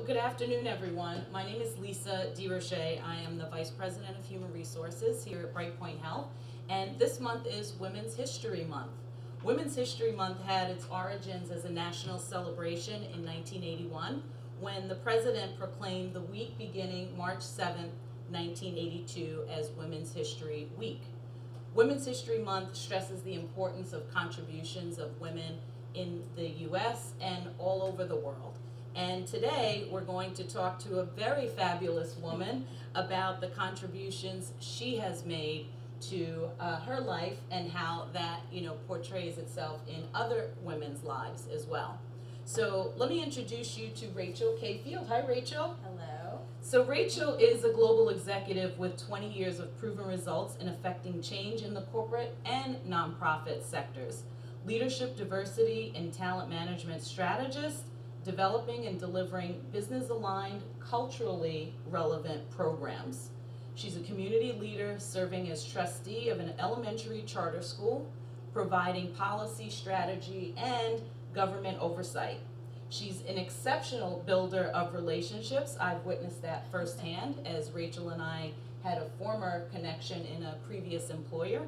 Good afternoon, everyone. My name is Lisa DeRoche. I am the Vice President of Human Resources here at Brightpoint Health, and this month is Women's History Month. Women's History Month had its origins as a national celebration in 1981 when the President proclaimed the week beginning March 7th, 1982 as Women's History Week. Women's History Month stresses the importance of contributions of women in the U.S. and all over the world. And today we're going to talk to a very fabulous woman about the contributions she has made to her life and how that portrays itself in other women's lives as well. So let me introduce you to Rachel Kayfield. Hi, Rachel. Hello. So Rachel is a global executive with 20 years of proven results in affecting change in the corporate and nonprofit sectors. Leadership, diversity, and talent management strategist, developing and delivering business-aligned, culturally relevant programs. She's a community leader serving as trustee of an elementary charter school, providing policy, strategy, and government oversight. She's an exceptional builder of relationships. I've witnessed that firsthand as Rachel and I had a former connection in a previous employer.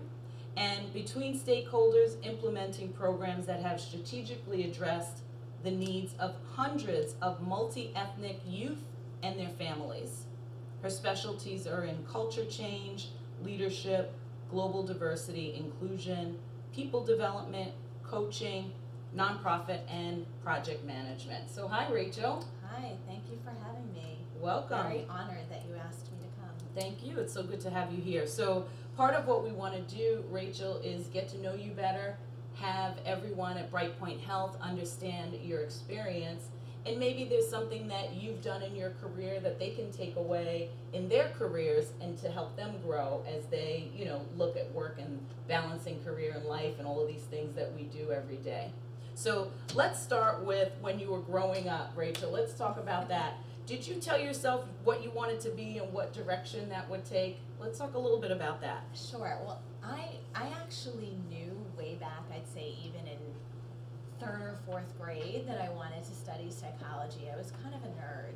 And between stakeholders, implementing programs that have strategically addressed the needs of hundreds of multi-ethnic youth and their families. Her specialties are in culture change, leadership, global diversity, inclusion, people development, coaching, nonprofit, and project management. So hi, Rachel. Hi, thank you for having me. Welcome. Very honored that you asked me to come. Thank you. It's so good to have you here. So part of what we want to do, Rachel, is get to know you better, have everyone at Brightpoint Health understand your experience, and maybe there's something that you've done in your career that they can take away in their careers and to help them grow as they, look at work and balancing career and life and all of these things that we do every day. So let's start with when you were growing up, Rachel. Let's talk about that. Did you tell yourself what you wanted to be and what direction that would take? Let's talk a little bit about that. Sure. Well, I actually knew way back, I'd say even in third or fourth grade, that I wanted to study psychology. I was kind of a nerd.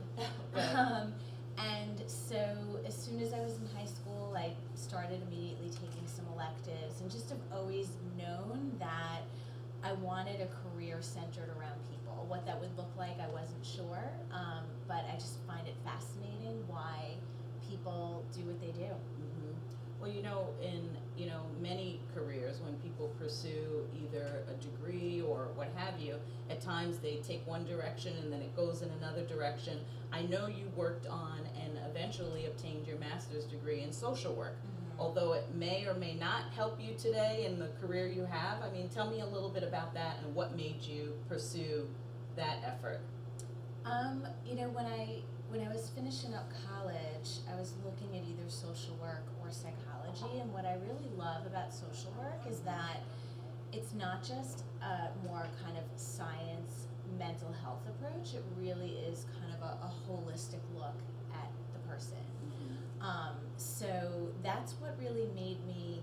Okay. And so as soon as I was in high school, I started immediately taking some electives and just have always known that I wanted a career centered around people. What that would look like, I wasn't sure, but I just find it fascinating why people do what they do. Mhm. Well, in many careers, when people pursue either a degree or what have you, at times they take one direction and then it goes in another direction. I know you worked on and eventually obtained your master's degree in social work. Although it may or may not help you today in the career you have. I mean, tell me a little bit about that and what made you pursue that effort. When I was finishing up college, I was looking at either social work or psychology, and what I really love about social work is that it's not just a more kind of science mental health approach. It really is kind of a holistic look at the person. So that's what really made me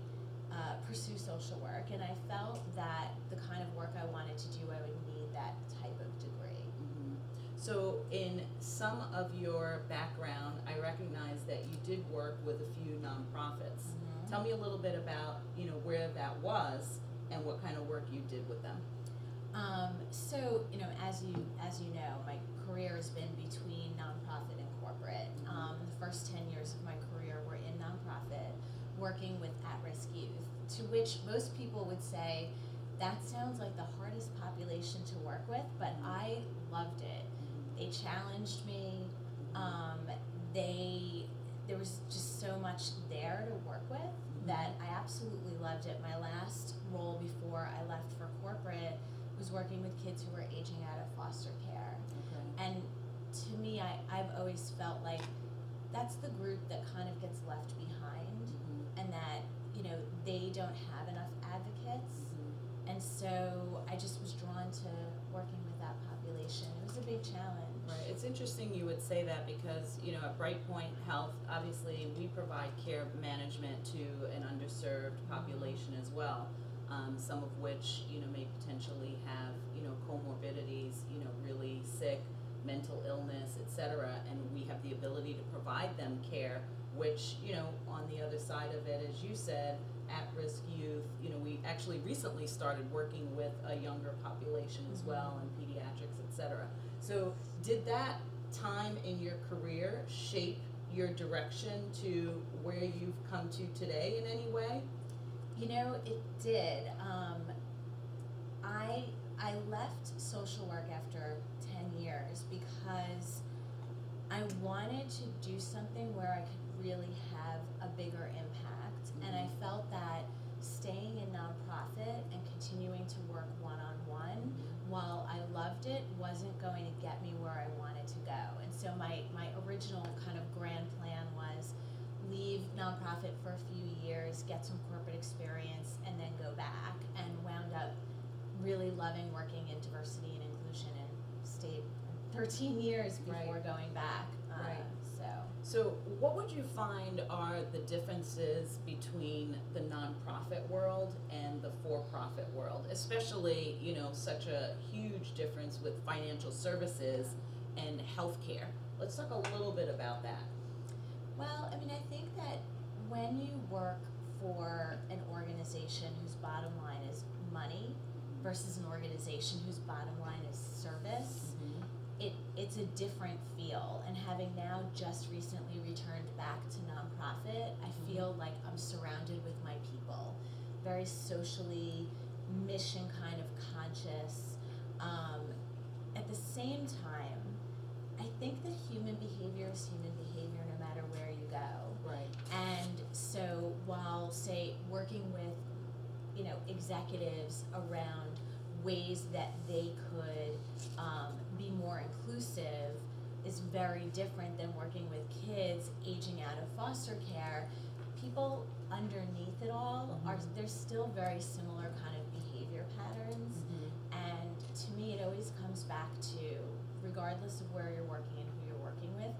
pursue social work, and I felt that the kind of work I wanted to do, I would need that type of degree. Mm-hmm. So in some of your background, I recognize that you did work with a few nonprofits. Mm-hmm. Tell me a little bit about where that was and what kind of work you did with them. So as you know, my career has been between nonprofit and corporate. The first 10 years of my career were in nonprofit, working with at-risk youth, to which most people would say, that sounds like the hardest population to work with, but I loved it. They challenged me. There was just so much there to work with that I absolutely loved it. My last role before I left for corporate was working with kids who were aging out of foster care. Okay. And to me, I've always felt like that's the group that kind of gets left behind, and that they don't have enough advocates. And so I just was drawn to working with that population. It was a big challenge. Right. It's interesting you would say that because, at Brightpoint Health, obviously we provide care management to an underserved population as well, some of which, may potentially have, comorbidities, really sick, mental illness, etc., and we have the ability to provide them care, which, you know, on the other side of it, as you said, at-risk youth, you know, we actually recently started working with a younger population as well, and pediatrics, etc. So did that time in your career shape your direction to where you've come to today in any way? You know, it did. I left social work after 10 years because I wanted to do something where I could really have a bigger impact, and I felt that staying in nonprofit and continuing to work one-on-one, while I loved it, wasn't going to get me where I wanted to go. And so my original kind of grand plan was leave nonprofit for a few years, get some corporate experience, and then go back, and wound up really loving working in diversity and inclusion, and stayed 13 years before going back. Right. So So what would you find are the differences between the nonprofit world and the for-profit world, especially, you know, such a huge difference with financial services and healthcare? Let's talk a little bit about that. well, I mean, I think that when you work for an organization whose bottom line is money versus an organization whose bottom line is service, it's a different feel. And having now just recently returned back to nonprofit, I feel like I'm surrounded with my people, very socially, mission kind of conscious. At the same time, I think that human behavior is human behavior no matter where you go. Right. And so while, say, working with, you know, executives around ways that they could be more inclusive is very different than working with kids aging out of foster care, people underneath it all are, there's still very similar kind of behavior patterns. And to me, it always comes back to, regardless of where you're working and who you're working with,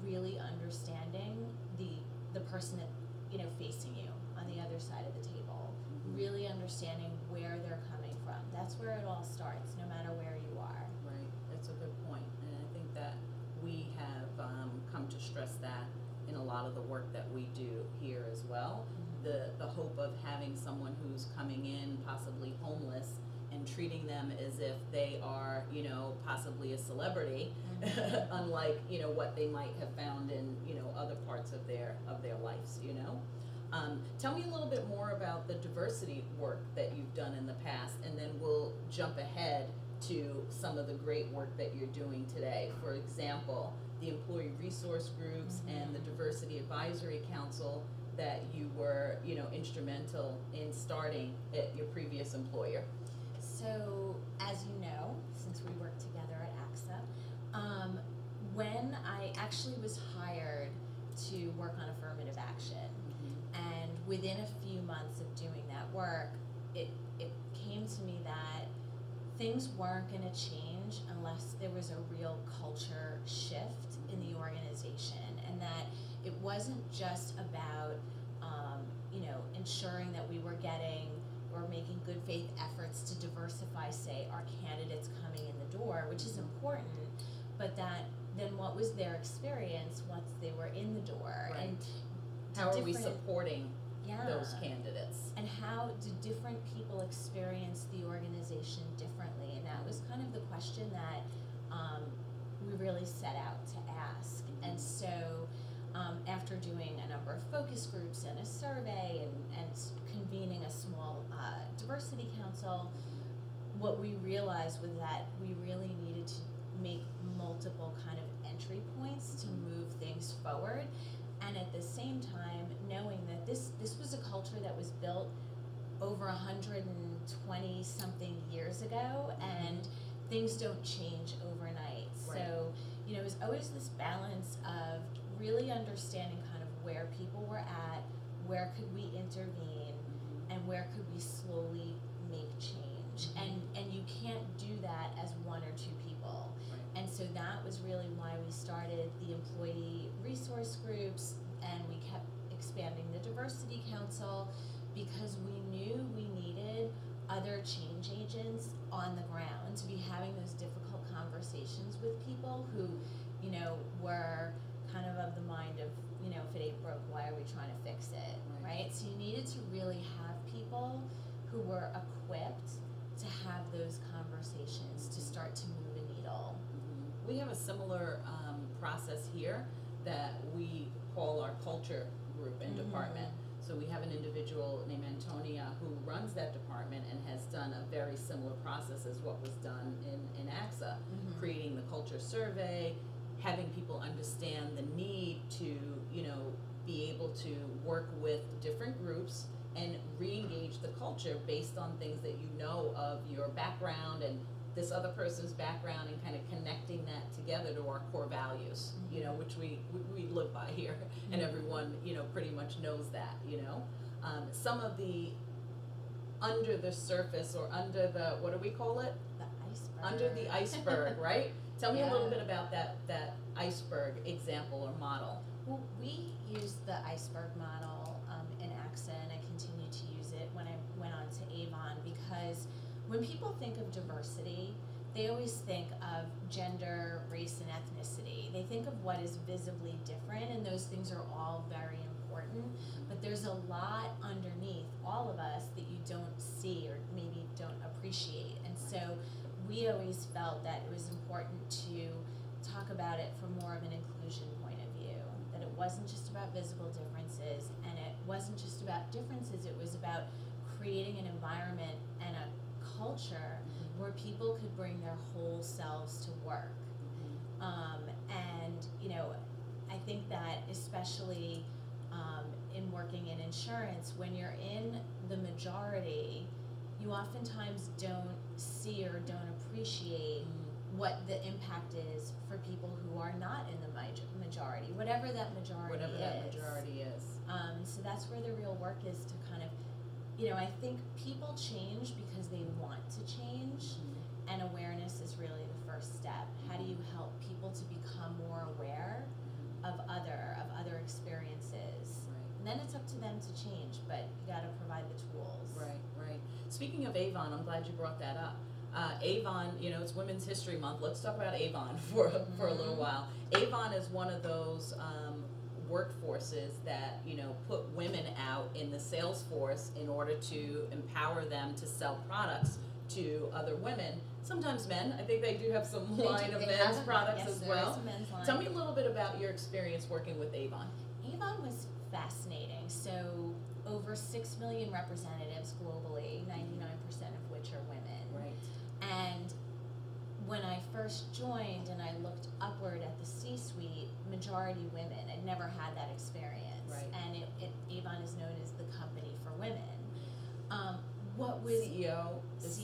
really understanding the person that, you know, facing you on the other side of the table, really understanding where they're coming from. That's where it all starts, no matter where you are. Right, that's a good point, and I think that we have come to stress that in a lot of the work that we do here as well. The hope of having someone who's coming in possibly homeless and treating them as if they are, you know, possibly a celebrity, unlike, you know, what they might have found in, you know, other parts of their lives, you know. Tell me a little bit more about the diversity work that you've done in the past, and then we'll jump ahead to some of the great work that you're doing today. For example, the employee resource groups and the Diversity Advisory Council that you were, you know, instrumental in starting at your previous employer. So, as you know, since we work together at AXA, when I actually was hired to work on affirmative action, and within a few months of doing that work, it came to me that things weren't going to change unless there was a real culture shift in the organization, and that it wasn't just about you know, ensuring that we were getting or making good faith efforts to diversify, say, our candidates coming in the door, which is important, but that then what was their experience once they were in the door, Right. and How are we supporting those yeah. candidates? And how do different people experience the organization differently? And that was kind of the question that we really set out to ask. And so after doing a number of focus groups and a survey and convening a small diversity council, what we realized was that we really needed to make multiple kind of entry points to move things forward. And at the same time, knowing that this was a culture that was built over 120 something years ago, and things don't change overnight. Right. So, you know, it was always this balance of really understanding kind of where people were at, where could we intervene, and where could we slowly make change. And you can't do that as one or two people. And so that was really why we started the employee resource groups, and we kept expanding the diversity council, because we knew we needed other change agents on the ground, to be having those difficult conversations with people who, you know, were kind of the mind of, you know, if it ain't broke, why are we trying to fix it, right? So you needed to really have people who were equipped to have those conversations to start to move a needle. We have a similar process here that we call our culture group and department. So we have an individual named Antonia who runs that department and has done a very similar process as what was done in AXA, creating the culture survey, having people understand the need to, you know, be able to work with different groups and re-engage the culture based on things that you know of your background and this other person's background, and kind of connecting that together to our core values, you know, which we live by here, and everyone, you know, pretty much knows that, you know. Some of the under the surface, or under the, what do we call it? The iceberg. Under the iceberg, right? Tell me a little bit about that iceberg example or model. Well, we used the iceberg model in AXA, and I continue to use it when I went on to Avon, because when people think of diversity, they always think of gender, race, and ethnicity. They think of what is visibly different, and those things are all very important, but there's a lot underneath all of us that you don't see or maybe don't appreciate. And so we always felt that it was important to talk about it from more of an inclusion point of view, that it wasn't just about visible differences, and it wasn't just about differences, it was about creating an environment and a culture where people could bring their whole selves to work. And, you know, I think that especially in working in insurance, when you're in the majority, you oftentimes don't see or don't appreciate what the impact is for people who are not in the majority, whatever that majority is. So that's where the real work is, to kind of, you know, I think people change because they want to change, and awareness is really the first step. How do you help people to become more aware of other experiences? And then it's up to them to change, but you gotta provide the tools. Right. Speaking of Avon, I'm glad you brought that up. Avon, you know, it's Women's History Month. Let's talk about Avon for a little while. Avon is one of those workforces that, you know, put women out in the sales force in order to empower them to sell products to other women, sometimes men. I think they do have some line of men's products as well. Yes, there is a men's line. Tell me a little bit about your experience working with Avon. Avon was fascinating. So over 6 million representatives globally, 99% of which are women. Right. And when I first joined and I looked upward at the C-suite, majority women. I'd never had that experience. Right. And Avon is known as the company for women. What was CEO is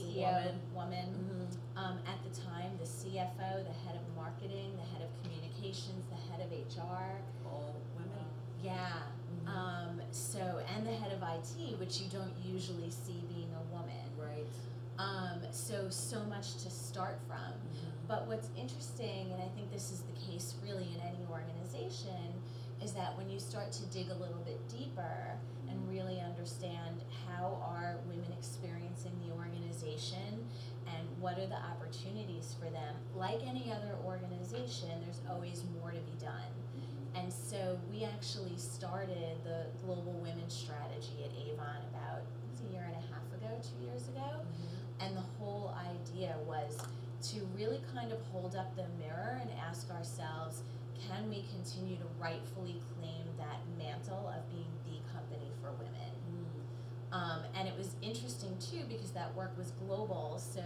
woman. At the time, the CFO, the head of marketing, the head of communications, the head of HR. All women. Yeah. So, and the head of IT, which you don't usually see being a woman. Right. So much to start from. But what's interesting, and I think this is the case really in any organization, is that when you start to dig a little bit deeper and really understand how are women experiencing the organization and what are the opportunities for them, like any other organization, there's always more to be done. And so we actually started the Global Women's Strategy at Avon about a year and a half ago, 2 years ago. And the whole idea was to really kind of hold up the mirror and ask ourselves, can we continue to rightfully claim that mantle of being the company for women? And it was interesting too, because that work was global. So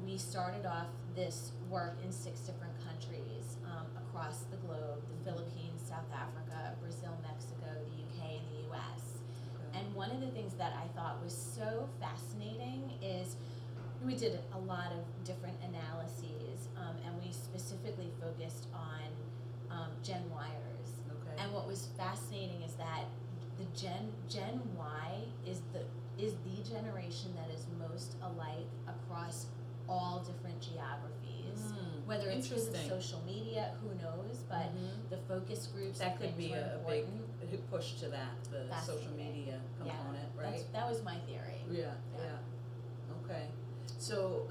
we started off this work in 6 different countries across the globe: the Philippines, South Africa, Brazil, Mexico, the UK, and the US. And one of the things that I thought was so fascinating is we did a lot of different analyses, and we specifically focused on Gen Yers. Okay. And what was fascinating is that the Gen Y is the generation that is most alike across all different geographies. Whether it's because of social media, who knows? But the focus groups that could be a big push to that, the social media component, right? That was my theory. Yeah. Okay. So,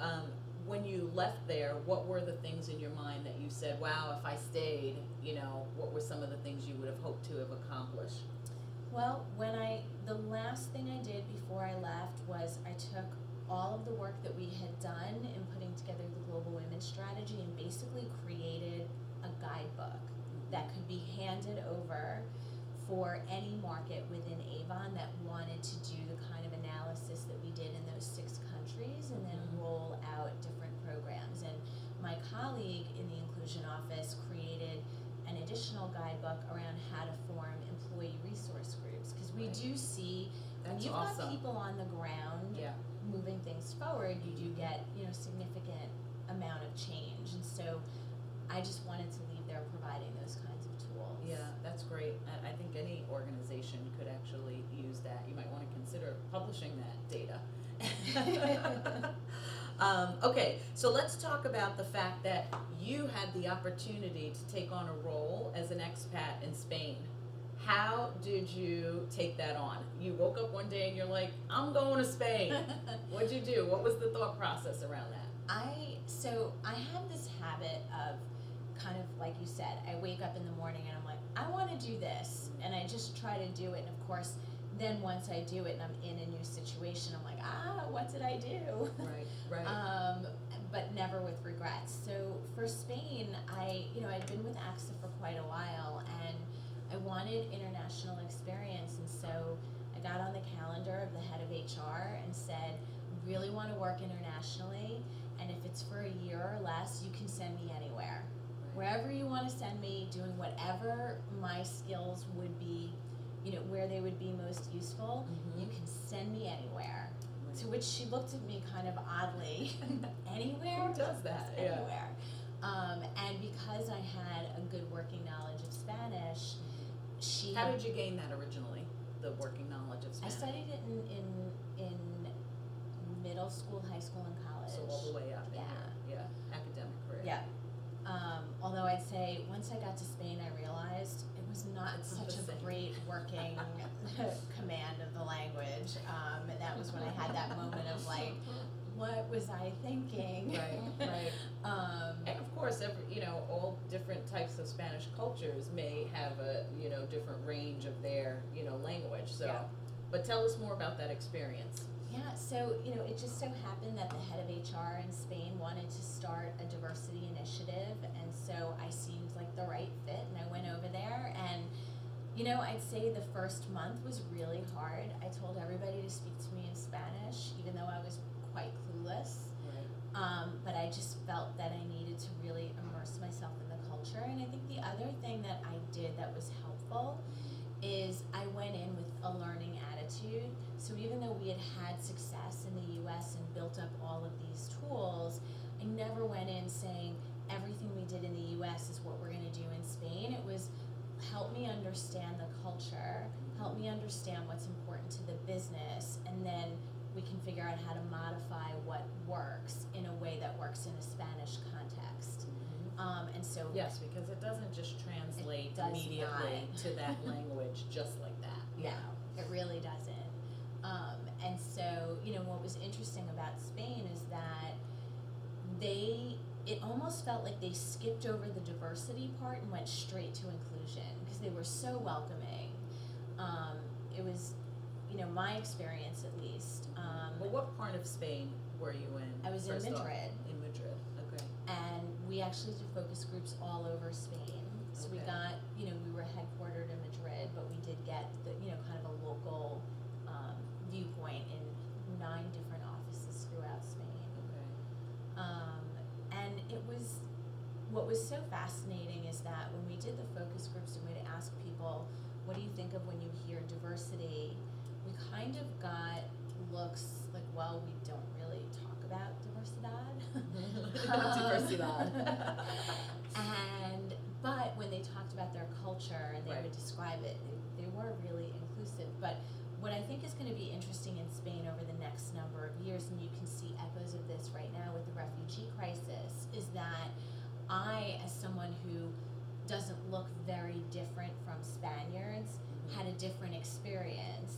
when you left there, what were the things in your mind that you said, wow, if I stayed, what were some of the things you would have hoped to have accomplished? Well, the last thing I did before I left was I took all of the work that we had done in putting together the global image strategy and basically created a guidebook that could be handed over for any market within Avon that wanted to do the kind of analysis that we did in those 6 countries and then roll out different programs. And my colleague in the inclusion office created an additional guidebook around how to form employee resource groups, because we do see when That's you've awesome. got people on the ground Yeah. moving things forward, you do get significant amount of change. And so I just wanted to leave there providing those kinds of tools. Yeah, that's great. I think any organization could actually use that. You might want to consider publishing that data. Okay, so let's talk about the fact that you had the opportunity to take on a role as an expat in Spain. How did you take that on? You woke up one day and you're like, I'm going to Spain. What'd you do? What was the thought process around that? I have this habit of kind of like you said, I wake up in the morning and I'm like, I want to do this, and I just try to do it. And of course, then once I do it and I'm in a new situation, I'm like, what did I do? Right. But never with regrets. So for Spain, I'd been with AXA for quite a while, and I wanted international experience, and so I got on the calendar of the head of HR and said, really want to work internationally, and if it's for a year or less, you can send me anywhere. Wherever you want to send me, doing whatever my skills would be, where they would be most useful, you can send me anywhere. Right. To which she looked at me kind of oddly. Anywhere? Who does that? Yes, Yeah. anywhere. And because I had a good working knowledge of Spanish, How did you gain that originally, the working knowledge of I Spanish? studied it in middle school, high school, and college. So all the way up in Yeah. your academic career. Yeah. Although I'd say once I got to Spain, I realized it was not It's not such the a same. great working command of the language. And that was when I had that moment of like, what was I thinking? Right. And of course, all different types of Spanish cultures may have a, different range of their, language. So, Yeah. But tell us more about that experience. Yeah, so, it just so happened that the head of HR in Spain wanted to start a diversity initiative, and so I seemed like the right fit, and I went over there, and, I'd say the first month was really hard. I told everybody to speak to me in Spanish, even though I was quite clueless, Right. but I just felt that I needed to really immerse myself in the culture. And I think the other thing that I did that was helpful is I went in with a learning attitude. So even though we had had success in the US and built up all of these tools, I never went in saying everything we did in the US is what we're going to do in Spain. It was help me understand the culture, help me understand what's important to the business, and then we can figure out how to modify what works in a way that works in a Spanish context. And so Yes, because it doesn't just translate It does immediately not. to that language just like that. No, it really doesn't. And so, what was interesting about Spain is that it almost felt like they skipped over the diversity part and went straight to inclusion because they were so welcoming. It was, my experience at least. Well, what part of Spain were you in? I was in first off? Madrid. In Madrid, okay. And we actually did focus groups all over Spain. So we Okay. got, we were headquartered in Madrid, but we did get the, kind of a local viewpoint in 9 different offices throughout Spain. Okay. And what was so fascinating is that when we did the focus groups and we'd ask people, what do you think of when you hear diversity? We kind of got looks like, well, we don't really talk about diversidad. Diversidad. But when they talked about their culture and they Right. would describe it, they were really inclusive. But what I think is going to be interesting in Spain over the next number of years, and you can see echoes of this right now with the refugee crisis, is that I, as someone who doesn't look very different from Spaniards, had a different experience.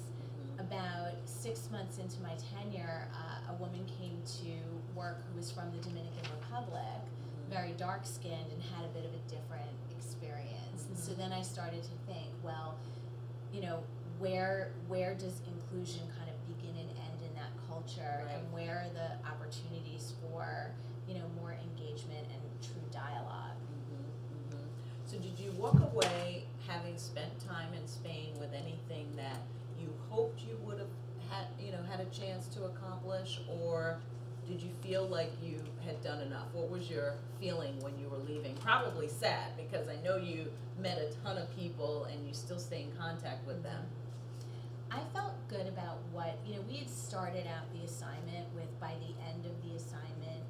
About 6 months into my tenure, a woman came to work who was from the Dominican Republic, very dark-skinned and had a bit of a different experience. And so then I started to think, well, you know, where does inclusion kind of begin and end in that culture, Right. and where are the opportunities for, you know, more engagement and true dialogue? So did you walk away having spent time in Spain with anything that you hoped you would have had a chance to accomplish, or did you feel like you had done enough? What was your feeling when you were leaving? Probably sad, because I know you met a ton of people and you still stay in contact with them. I felt good about what, you know, we had started out the assignment with, by the end of the assignment,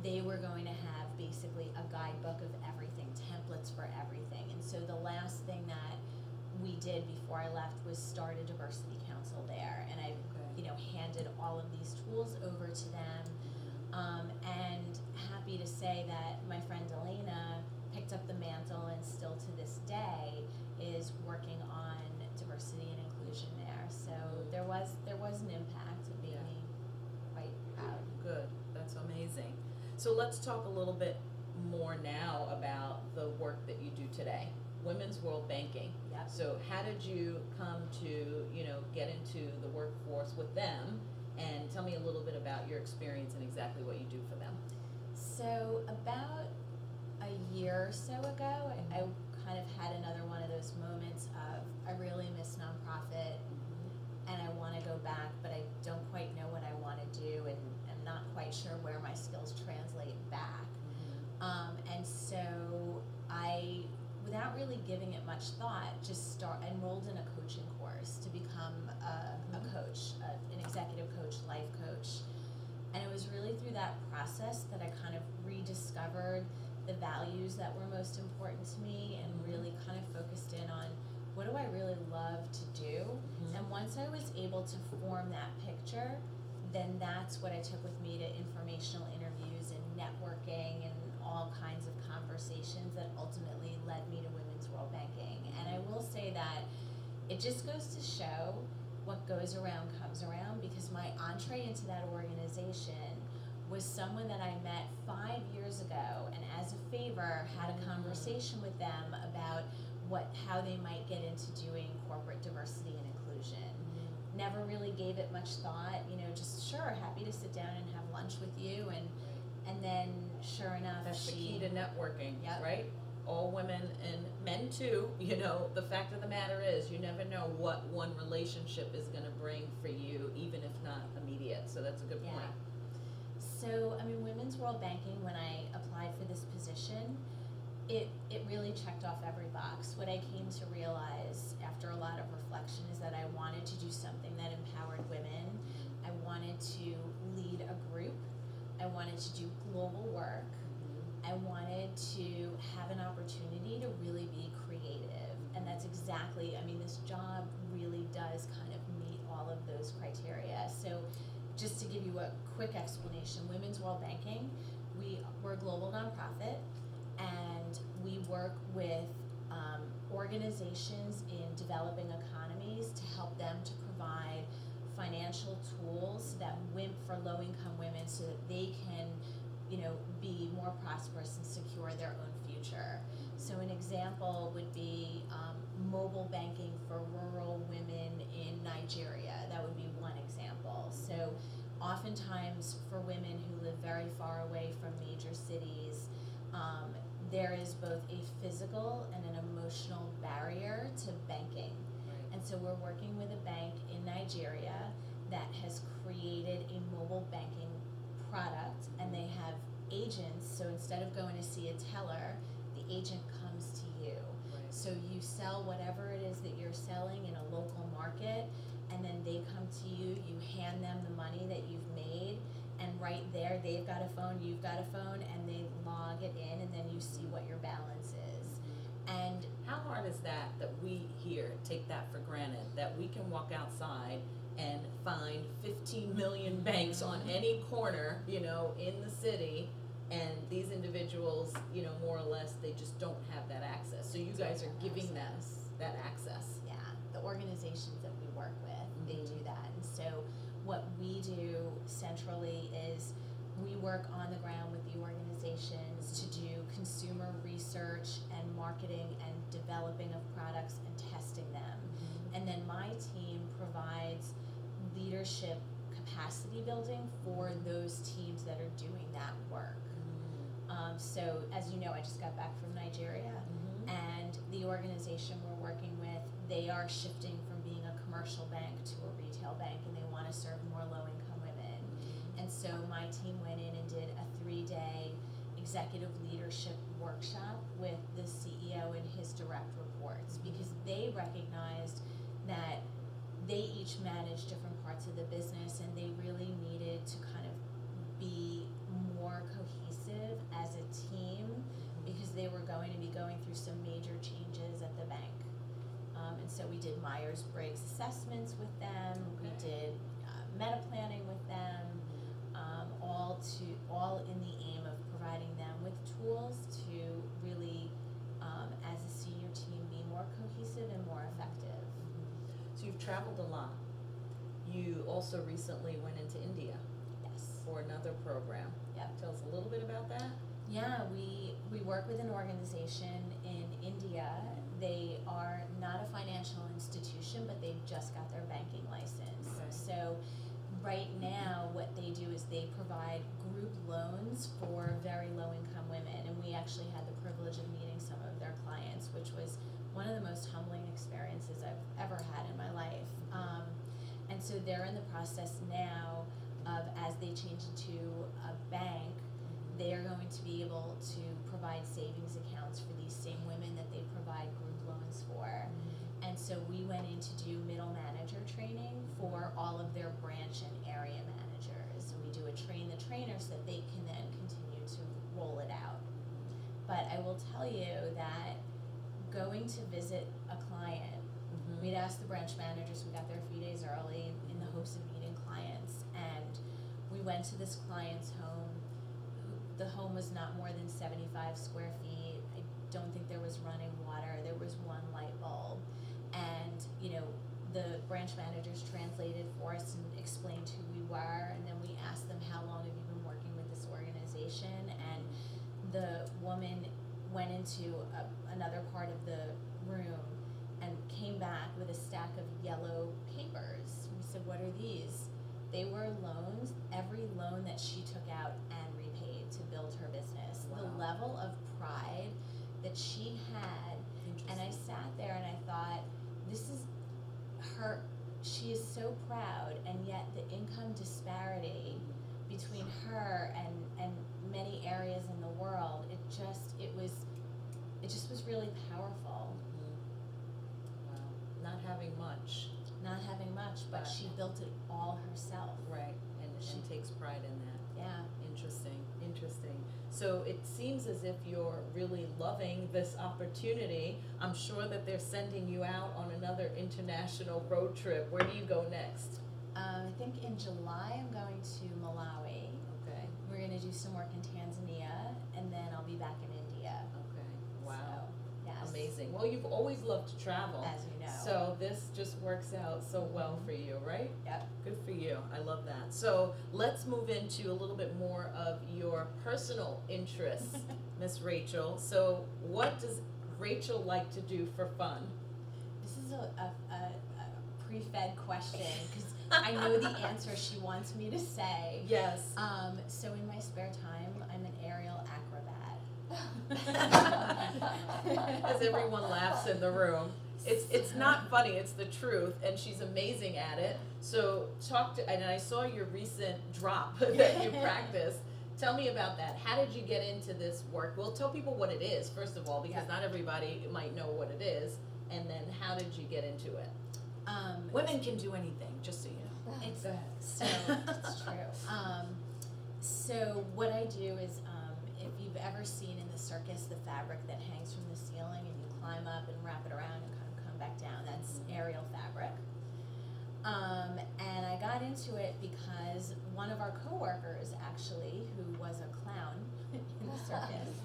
they were going to have basically a guidebook of everything, templates for everything. And so the last thing that we did before I left was start a diversity council there. And I, you know, handed all of these tools over to them. And happy to say that my friend Elena picked up the mantle and still to this day is working on diversity and inclusion there. So there was an impact. It made me quite proud. Good, that's amazing. So let's talk a little bit more now about the work that you do today. Women's World Banking. Yep. So how did you come to, you know, get into the workforce with them? And tell me a little bit about your experience and exactly what you do for them. So about a year or so ago, I kind of had another one of those moments of, I really miss nonprofit and I want to go back, but I don't quite know what I want to do, and I'm not quite sure where my skills translate back. And so I, without really giving it much thought, just enrolled in a coaching course to become a coach, an executive coach, life coach. And it was really through that process that I kind of rediscovered the values that were most important to me, and really kind of focused in on what do I really love to do. And once I was able to form that picture, then that's what I took with me to informational interviews and networking and all kinds of conversations that ultimately led me to Women's World Banking. And I will say that it just goes to show what goes around comes around, because my entree into that organization was someone that I met 5 years ago, and as a favor had a conversation with them about how they might get into doing corporate diversity and inclusion. Never really gave it much thought, you know, just sure, happy to sit down and have lunch with you, and then sure enough, That's the key to networking, Yep. right? All women and men too, you know, the fact of the matter is you never know what one relationship is going to bring for you, even if not immediate. So that's a good point. So, I mean, Women's World Banking, when I applied for this position, it really checked off every box. What I came to realize after a lot of reflection is that I wanted to do something that empowered women. I wanted to lead a group. I wanted to do global work. I wanted to have an opportunity to really be creative. And that's exactly, I mean, this job really does kind of meet all of those criteria. So just to give you a quick explanation, Women's World Banking, we're a global nonprofit, and we work with organizations in developing economies to help them to provide financial tools that for low-income women, so that they can, you know, be more prosperous and secure their own future. So an example would be mobile banking for rural women in Nigeria. That would be one example. So oftentimes for women who live very far away from major cities, there is both a physical and an emotional barrier to banking. And so we're working with a bank in Nigeria that has created a mobile banking product, and they have agents. So instead of going to see a teller, the agent comes to you. So you sell whatever it is that you're selling in a local market, and then they come to you, you hand them the money that you've made, and right there they've got a phone, you've got a phone, and they log it in, and then you see what your balance is. And How hard is that we here take that for granted, that we can walk outside and find 15 million banks on any corner, you know, in the city, and these individuals, you know, more or less, they just don't have that access. So you guys are giving them that access. yeah, the organizations that we work with, they do that. And so what we do centrally is we work on the ground with the organizations to do consumer research and marketing and developing of products and testing them. And then my team provides leadership capacity building for those teams that are doing that work. So as you know, I just got back from Nigeria, and the organization we're working with, they are shifting from being a commercial bank to a retail bank, and they want to serve more low-income women. And so my team went in and did a 3-day executive leadership workshop with the CEO and his direct reports, because they recognized that they each manage different parts of the business, and they really needed to kind of be more cohesive as a team, because they were going to be going through some major changes at the bank. And so we did Myers-Briggs assessments with them, we did meta planning with them, all in the aim of providing them with tools to really, as a senior team, be more cohesive and more effective. So you've traveled a lot. You also recently went into India Yes. for another program. Yep. Tell us a little bit about that. Yeah, we work with an organization in India. They are not a financial institution, but they've just got their banking license. Okay. So right now, what they do is they provide group loans for very low-income women, and we actually had the privilege of meeting some of their clients, which was one of the most humbling experiences I've ever had in my life. And so they're in the process now of, as they change into a bank, they are going to be able to provide savings accounts for these same women that they provide group loans for. And so we went in to do middle manager training for all of their branch and area managers. And we do a train the trainer so that they can then continue to roll it out. But I will tell you that going to visit a client, we'd asked the branch managers, we got there a few days early in the hopes of meeting clients, and we went to this client's home. The home was not more than 75 square feet. I don't think there was running water. There was one light bulb. And, you know, the branch managers translated for us and explained who we were, and then we asked them, how long have you been working with this organization? And the woman went into another part of the room and came back with a stack of yellow papers. We said, what are these? They were loans, every loan that she took out and repaid to build her business. Wow. The level of pride that she had, and I sat there and I thought, this is her, she is so proud, and yet the income disparity between her and many areas in the world, it just was really powerful. Wow. Not having much. Not having much, but she built it all herself. Right, and she takes pride in that. Yeah. Interesting, interesting. So it seems as if you're really loving this opportunity. I'm sure that they're sending you out on another international road trip. Where do you go next? I think in July I'm going to Malawi. Okay, We're going to do some work in Tanzania, and then I'll be back in India. okay, wow. So, yes. Amazing. Well, you've always loved to travel. As you know. So this just works out so well for you, right? Yep. Good for you. I love that. So let's move into a little bit more of your personal interests, Miss Rachel. So what does Rachel like to do for fun? This is a pre-fed question because I know the answer she wants me to say. Yes. So in my spare time, I'm an aerial acrobat. As everyone laughs in the room. It's not funny, it's the truth, and she's amazing at it. So and I saw your recent drop that you practiced. Tell me about that. How did you get into this work? Well, tell people what it is, first of all, because not everybody might know what it is. And then how did you get into it? Women can do anything, just so you know. It's Go ahead. so it's true. So what I do is, if you've ever seen in the circus the fabric that hangs from the ceiling and you climb up and wrap it around and kind of come back down, that's aerial fabric. And I got into it because one of our coworkers, actually, who was a clown in the circus,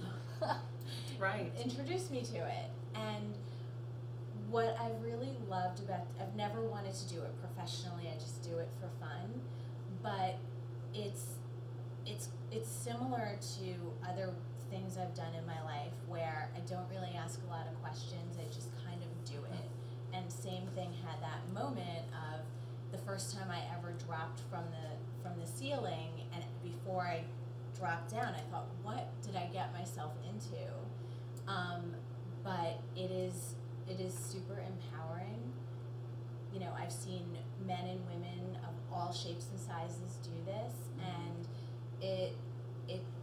Right. introduced me to it. And what I've really loved loved about, I've never wanted to do it professionally, I just do it for fun, but it's similar to other things I've done in my life where I don't really ask a lot of questions, I just kind of do it. And same thing, had that moment of the first time I ever dropped from the ceiling, and before I dropped down I thought, what did I get myself into? But it is super empowering. You know, I've seen men and women of all shapes and sizes do this, and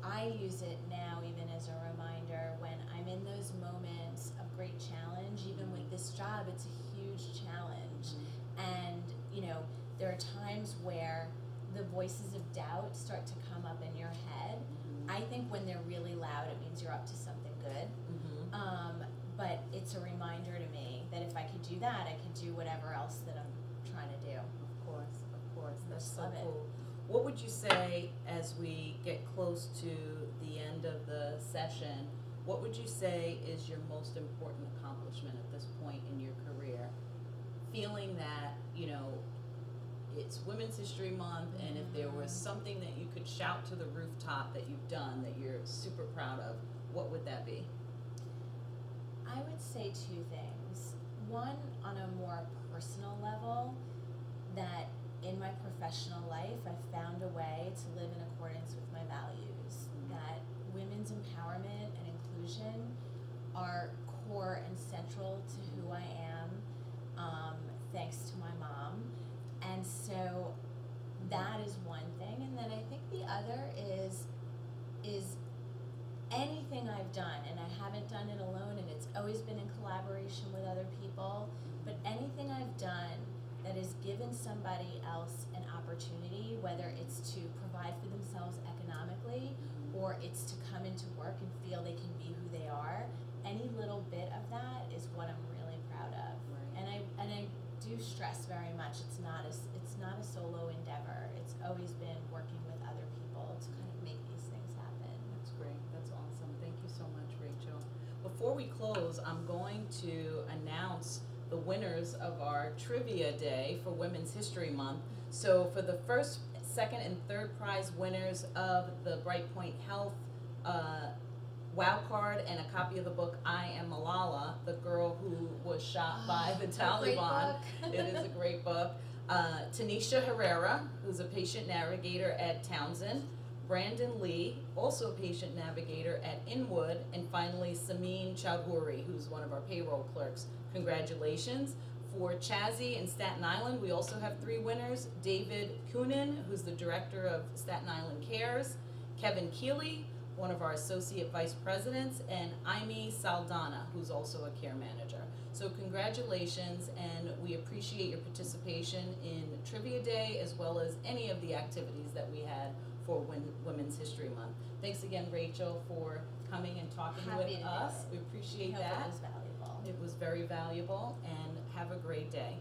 I use it now even as a reminder when I'm in those moments of great challenge. Even with this job, it's a huge challenge, and you know, there are times where the voices of doubt start to come up in your head. I think when they're really loud, it means you're up to something good. But it's a reminder to me that if I could do that, I could do whatever else that I'm trying to do. Of course, that's so Love it. cool. What would you say as we get close to the end of the session, what would you say is your most important accomplishment at this point in your career? Feeling that, you know, it's Women's History Month, and if there was something that you could shout to the rooftop that you've done that you're super proud of, what would that be? I would say two things. One, on a more personal level, that in my professional life, I've found a way to live in accordance with my values. That women's empowerment and inclusion are core and central to who I am, thanks to my mom. And so that is one thing. And then I think the other is anything I've done, and I haven't done it alone, and it's always been in collaboration with other people, but anything I've done that has given somebody else an opportunity, whether it's to provide for themselves economically or it's to come into work and feel they can be who they are, any little bit of that is what I'm really proud of. Right. And I do stress very much it's not a solo endeavor. It's always been working with other people to kind of make these things happen. That's great. That's awesome. Thank you so much, Rachel. Before we close, I'm going to announce the winners of our trivia day for Women's History Month. So for the first, second, and third prize winners of the Brightpoint Health Wow card and a copy of the book I Am Malala, the girl who was shot by the Taliban. It is a great book. Tanisha Herrera, who's a patient navigator at Townsend. Brandon Lee, also a patient navigator at Inwood. And finally, Samin Chowdhury, who's one of our payroll clerks. Congratulations. For Chazzy in Staten Island, we also have 3 winners. David Coonan, who's the director of Staten Island Cares. Kevin Keeley, one of our associate vice presidents, and Aimee Saldana, who's also a care manager. So congratulations, and we appreciate your participation in Trivia Day as well as any of the activities that we had for Women's History Month. Thanks again, Rachel, for coming and talking Happy with to do us. it. We appreciate I hope that. it was valuable. It was very valuable, and have a great day.